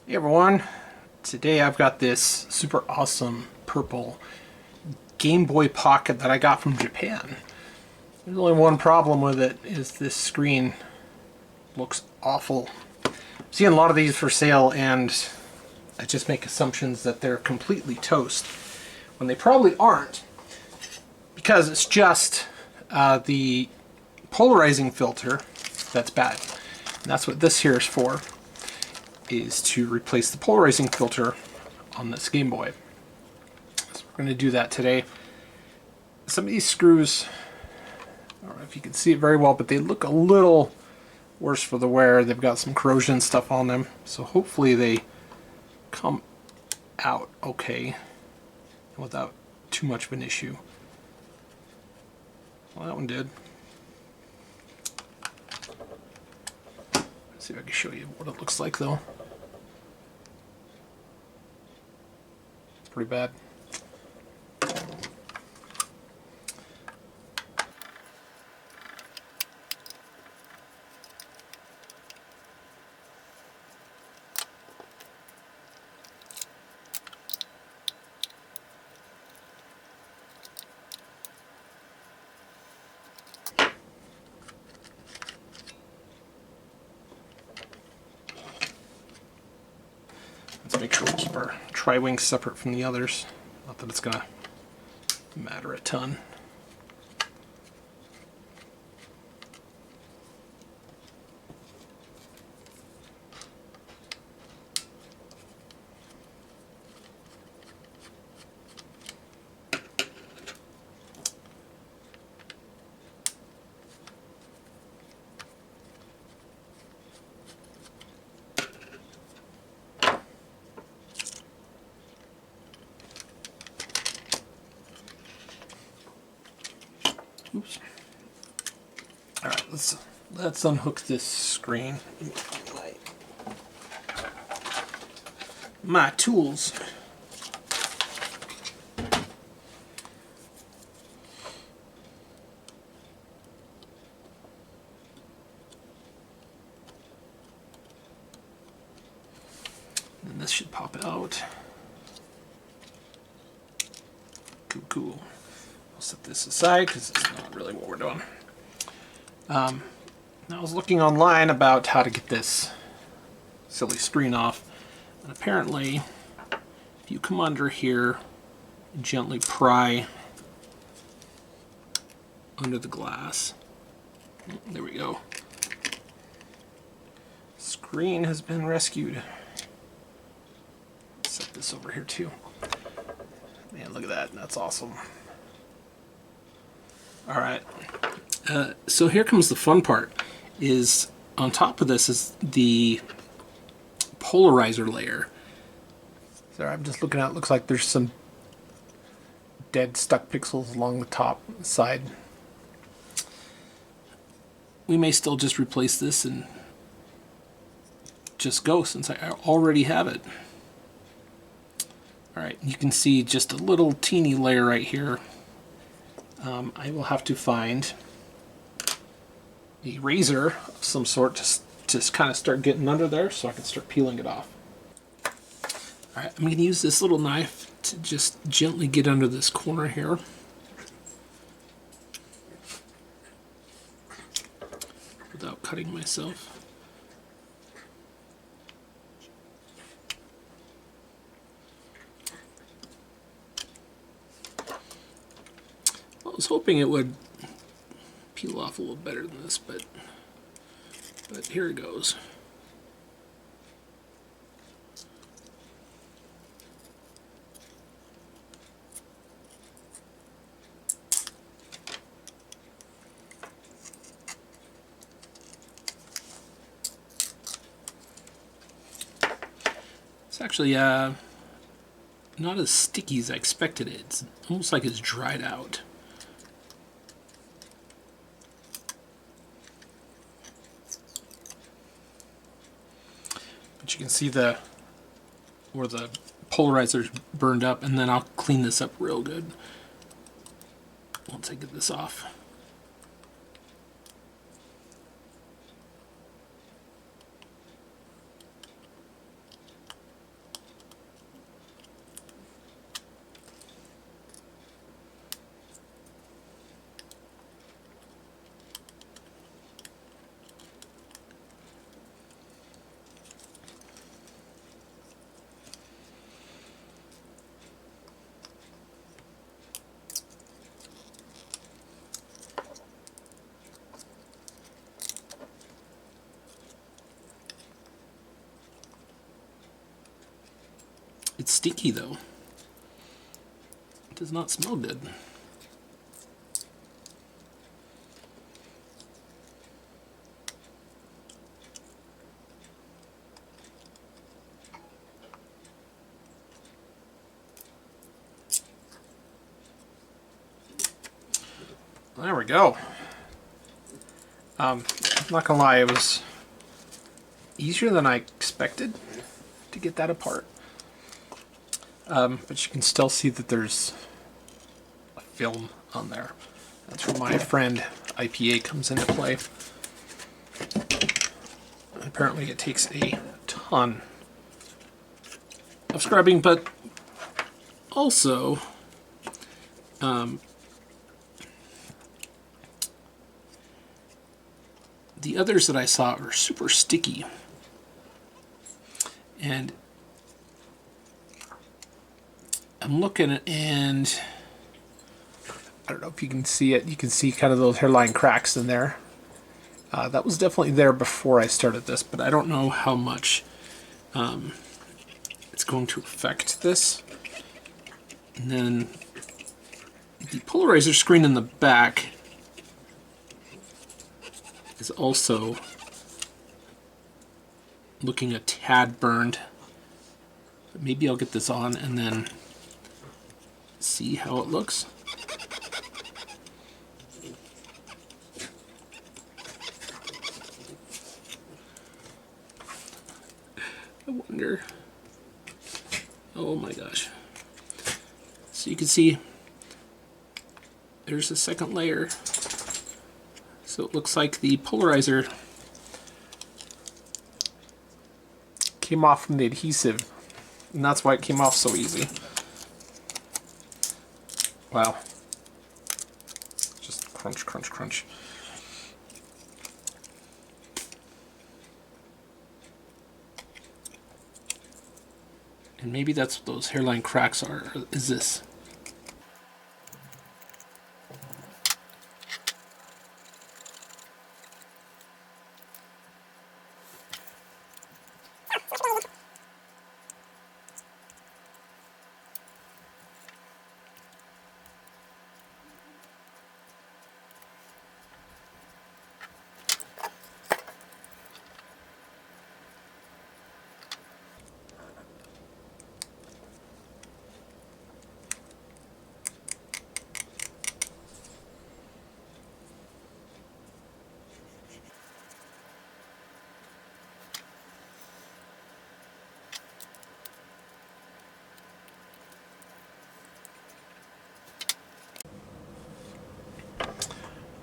Hey everyone, today I've got this super awesome purple Game Boy Pocket that I got from Japan. There's only one problem with it, is this screen looks awful. I'm seeing a lot of these for sale and I just make assumptions that they're completely toast when they probably aren't, because it's just the polarizing filter that's bad. And that's what this here is for, is to replace the polarizing filter on this Game Boy. So we're going to do that today. Some of these screws, I don't know if you can see it very well, but they look a little worse for the wear. They've got some corrosion stuff on them, so hopefully they come out okay without too much of an issue. Well, that one did. Let's see if I can show you what it looks like though. Pretty bad. Let's make sure we keep our tri-wings separate from the others. Not that it's gonna matter a ton. Oops. All right, let's unhook this screen. My tools. And this should pop out. Cool. I'll set this aside because it's not really what we're doing. I was looking online about how to get this silly screen off, and apparently if you come under here and gently pry under the glass, there we go, screen has been rescued. Set this over here too. Man, look at that, that's awesome. Alright, so here comes the fun part, is on top of this is the polarizer layer. So I'm just looking at it, looks like there's some dead stuck pixels along the top side. We may still just replace this and just go, since I already have it. Alright, you can see just a little teeny layer right here. I will have to find a razor of some sort to just kind of start getting under there so I can start peeling it off. Alright, I'm going to use this little knife to just gently get under this corner here. Without cutting myself. I was hoping it would peel off a little better than this, but here it goes. It's actually not as sticky as I expected it. It's almost like it's dried out. But you can see where the polarizer's burned up, and then I'll clean this up real good once I get this off. It's sticky though. It does not smell good. There we go. I'm not gonna lie, it was easier than I expected to get that apart. But you can still see that there's a film on there. That's where my friend IPA comes into play. Apparently it takes a ton of scrubbing, but also the others that I saw are super sticky. And I'm looking at, and I don't know if you can see it. You can see kind of those hairline cracks in there. That was definitely there before I started this, but I don't know how much it's going to affect this. And then the polarizer screen in the back is also looking a tad burned. Maybe I'll get this on and then see how it looks. I wonder. Oh my gosh. So you can see there's a second layer. So it looks like the polarizer came off from the adhesive, and that's why it came off so easy. Wow. Just crunch, crunch, crunch. And maybe that's what those hairline cracks are, is this.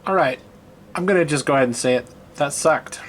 All right, I'm gonna just go ahead and say it. That sucked.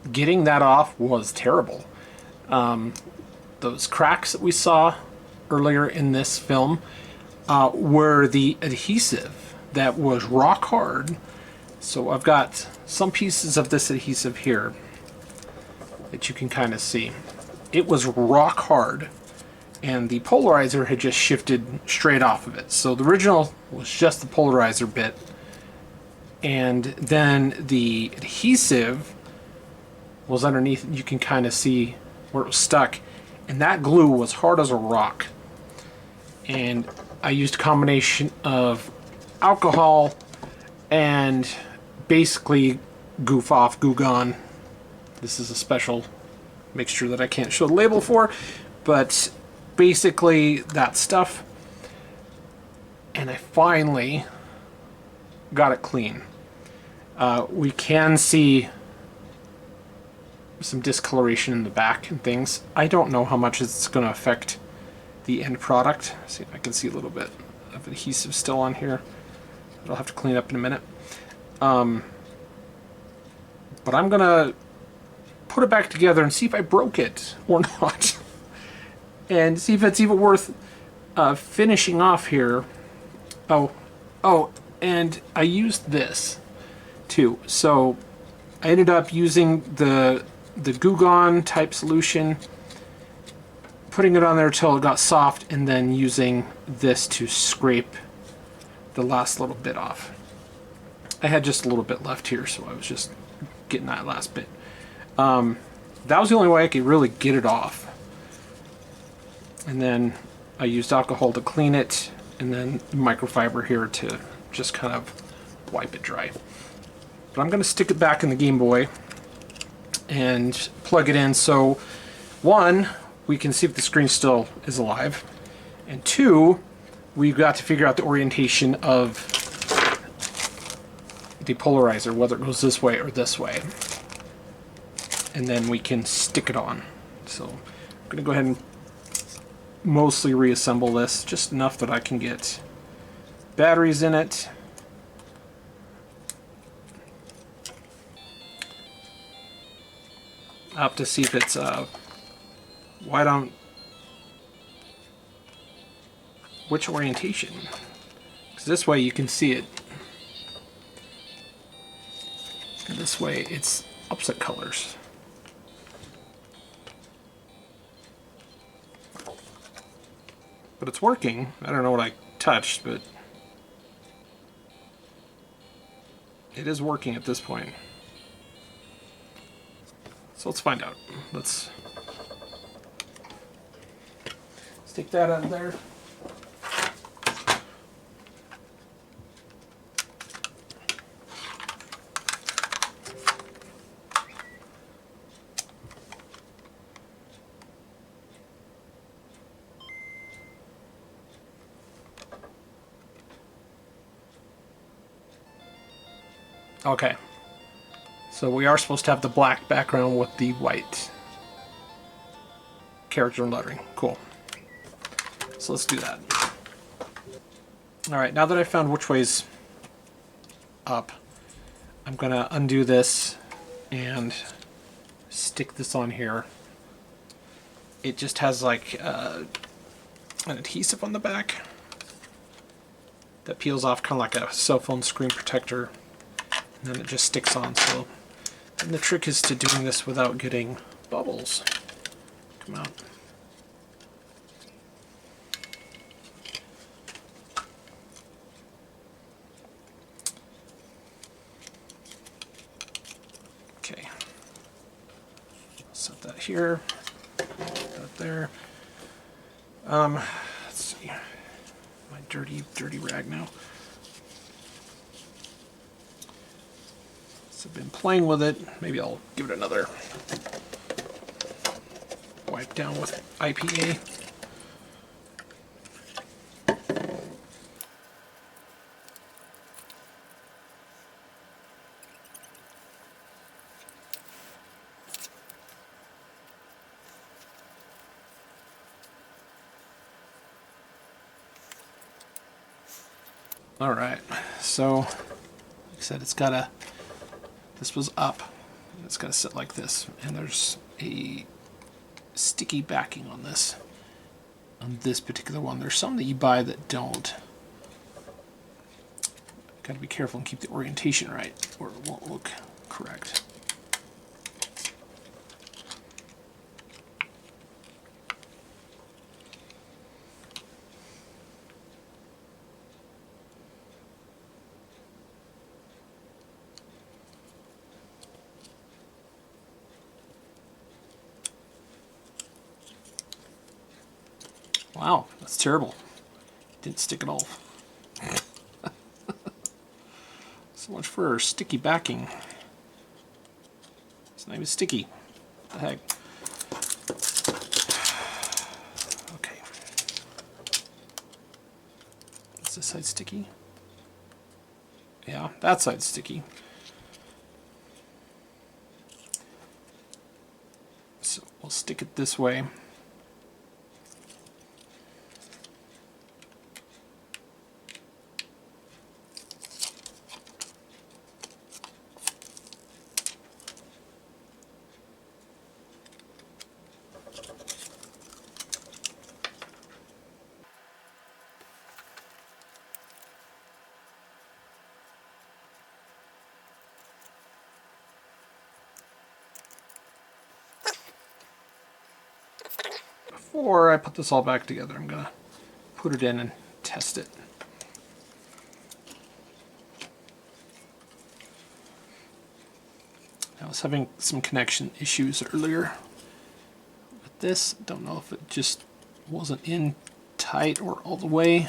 Getting that off was terrible. Those cracks that we saw earlier in this film were the adhesive that was rock hard. So I've got some pieces of this adhesive here that you can kind of see. It was rock hard, and the polarizer had just shifted straight off of it. So the original was just the polarizer bit, and then the adhesive was underneath. You can kind of see where it was stuck, and that glue was hard as a rock. And I used a combination of alcohol and basically goof off, goo gone. This is a special mixture that I can't show the label for, but basically that stuff. And I finally got it clean. We can see some discoloration in the back and things. I don't know how much it's going to affect the end product. See if I can see a little bit of adhesive still on here. I'll have to clean up in a minute. But I'm gonna put it back together and see if I broke it or not, and see if it's even worth finishing off here. Oh, and I used this too. So I ended up using the Goo Gone type solution, putting it on there till it got soft, and then using this to scrape the last little bit off. I had just a little bit left here, so I was just getting that last bit. That was the only way I could really get it off. And then I used alcohol to clean it, and then microfiber here to just kind of wipe it dry. But I'm going to stick it back in the Game Boy and plug it in. So one, we can see if the screen still is alive. And two, we've got to figure out the orientation of the polarizer, whether it goes this way or this way. And then we can stick it on. So I'm going to go ahead and mostly reassemble this, just enough that I can get batteries in it. I'll have to see if it's which orientation, because this way you can see it, and this way it's opposite colors. But it's working. I don't know what I touched, but it is working at this point. So let's find out. Let's take that out of there. Okay, so we are supposed to have the black background with the white character and lettering. Cool. So let's do that. Alright, now that I found which way's up, I'm going to undo this and stick this on here. It just has like an adhesive on the back that peels off, kind of like a cell phone screen protector. And then it just sticks on. So, and the trick is to doing this without getting bubbles come out. Okay, set that here, that there. Let's see, my dirty rag now. I've been playing with it. Maybe I'll give it another wipe down with IPA. All right, so like I said, it's got a, this was up, it's got to sit like this, and there's a sticky backing on this particular one. There's some that you buy that don't. Got to be careful and keep the orientation right, or it won't look correct. Wow, that's terrible. Didn't stick at all. So much for sticky backing. It's not even sticky. What the heck? Okay. Is this side sticky? Yeah, that side's sticky. So we'll stick it this way. Before I put this all back together, I'm gonna put it in and test it. I was having some connection issues earlier with this. Don't know if it just wasn't in tight or all the way.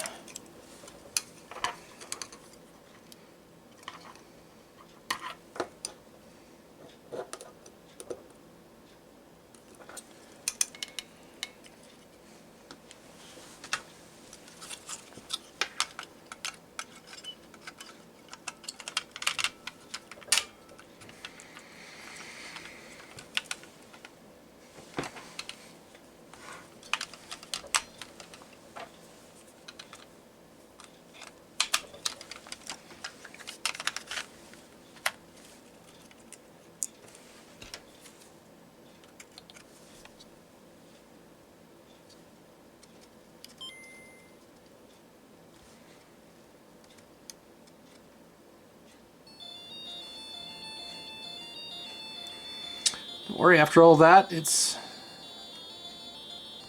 Don't worry, after all that, it's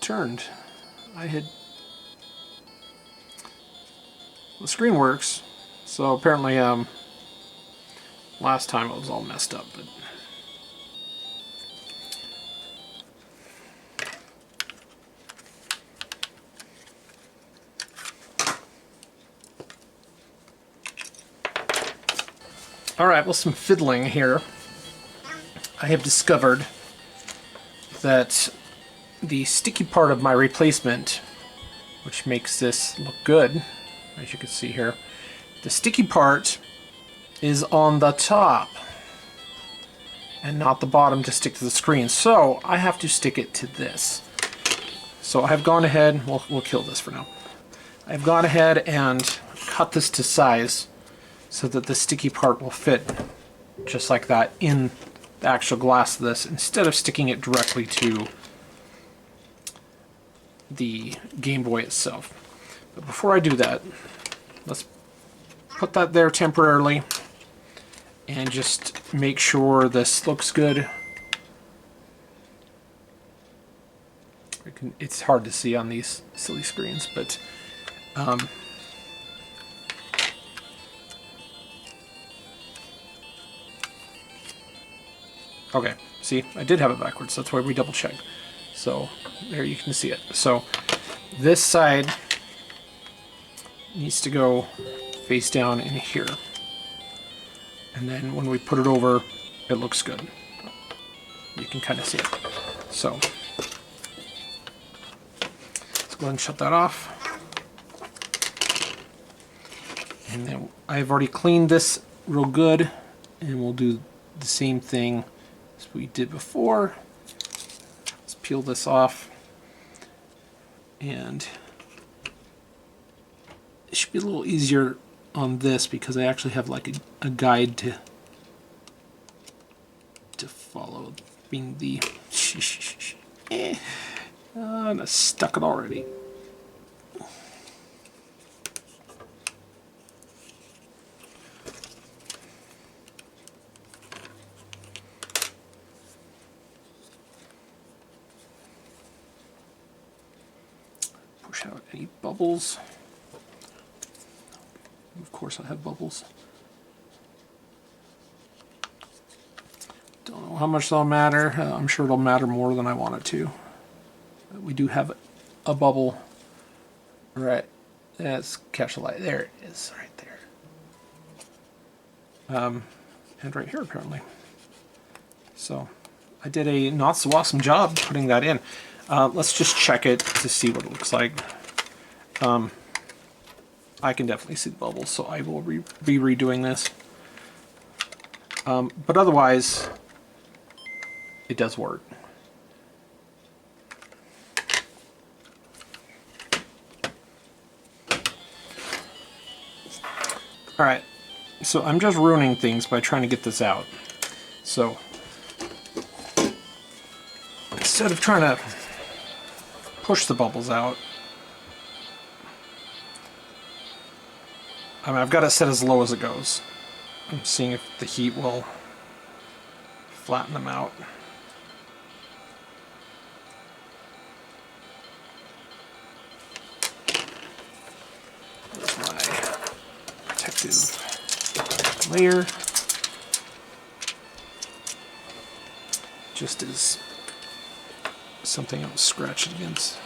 turned. The screen works, so apparently last time it was all messed up, but alright, well, some fiddling here. I have discovered that the sticky part of my replacement, which makes this look good, as you can see here, the sticky part is on the top and not the bottom to stick to the screen. So I have to stick it to this. So I've gone ahead, we'll kill this for now. I've gone ahead and cut this to size so that the sticky part will fit just like that in the actual glass of this, instead of sticking it directly to the Game Boy itself. But before I do that, let's put that there temporarily and just make sure this looks good. It's hard to see on these silly screens, but okay, see, I did have it backwards, that's why we double checked. So there you can see it. So this side needs to go face down in here. And then when we put it over, it looks good. You can kind of see it. So let's go ahead and shut that off. And then I've already cleaned this real good, and we'll do the same thing as we did before. Let's peel this off, and it should be a little easier on this because I actually have like a guide to follow, being the I'm stuck it already. Push out any bubbles. Of course I have bubbles. Don't know how much they'll matter. I'm sure it'll matter more than I want it to. We do have a bubble. Right. Let's catch the light. There it is, right there. And right here apparently. So I did a not so awesome job putting that in. Let's just check it to see what it looks like. I can definitely see the bubbles, so I will be redoing this. But otherwise, it does work. Alright, so I'm just ruining things by trying to get this out. So, instead of trying to push the bubbles out, I mean, I've got it set as low as it goes. I'm seeing if the heat will flatten them out. There's my protective layer. Just as something I was scratching against.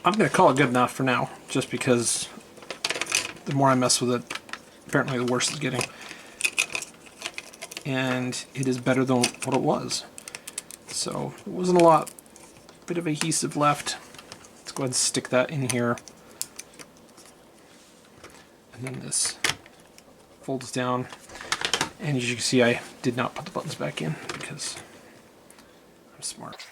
I'm going to call it good enough for now, just because the more I mess with it, apparently the worse it's getting. And it is better than what it was. So there wasn't a lot, bit of adhesive left. Let's go ahead and stick that in here. And then this folds down. And as you can see, I did not put the buttons back in because I'm smart.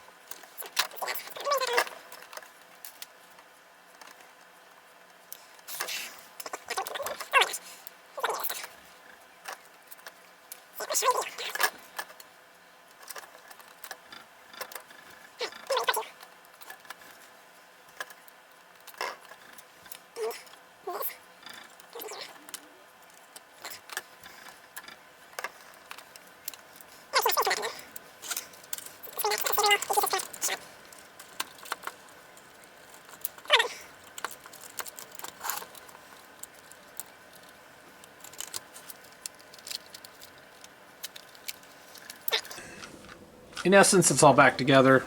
In essence, it's all back together.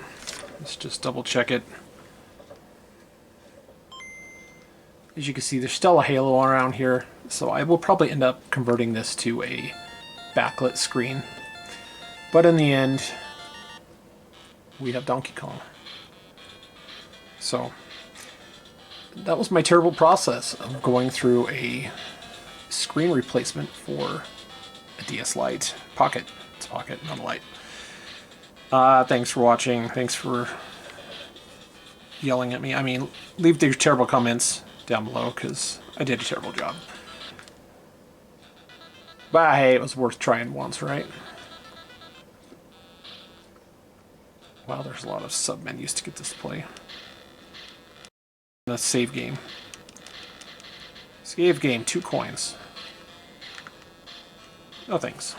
Let's just double check it. As you can see, there's still a halo around here, so I will probably end up converting this to a backlit screen. But in the end, we have Donkey Kong. So that was my terrible process of going through a screen replacement for a DS Lite. Pocket. It's a Pocket, not a Lite. Thanks for watching. Thanks for yelling at me. I mean, leave your terrible comments down below, because I did a terrible job. But hey, it was worth trying once, right? Wow, there's a lot of sub-menus to get this to play. The save game. Save game, 2 coins. No thanks.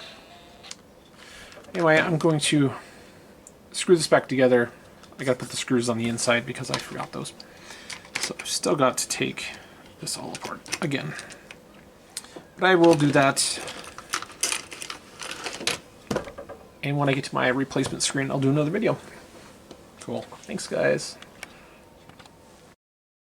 Anyway, I'm going to screw this back together. I gotta put the screws on the inside because I forgot those. So I've still got to take this all apart again. But I will do that. And when I get to my replacement screen, I'll do another video. Cool. Thanks, guys.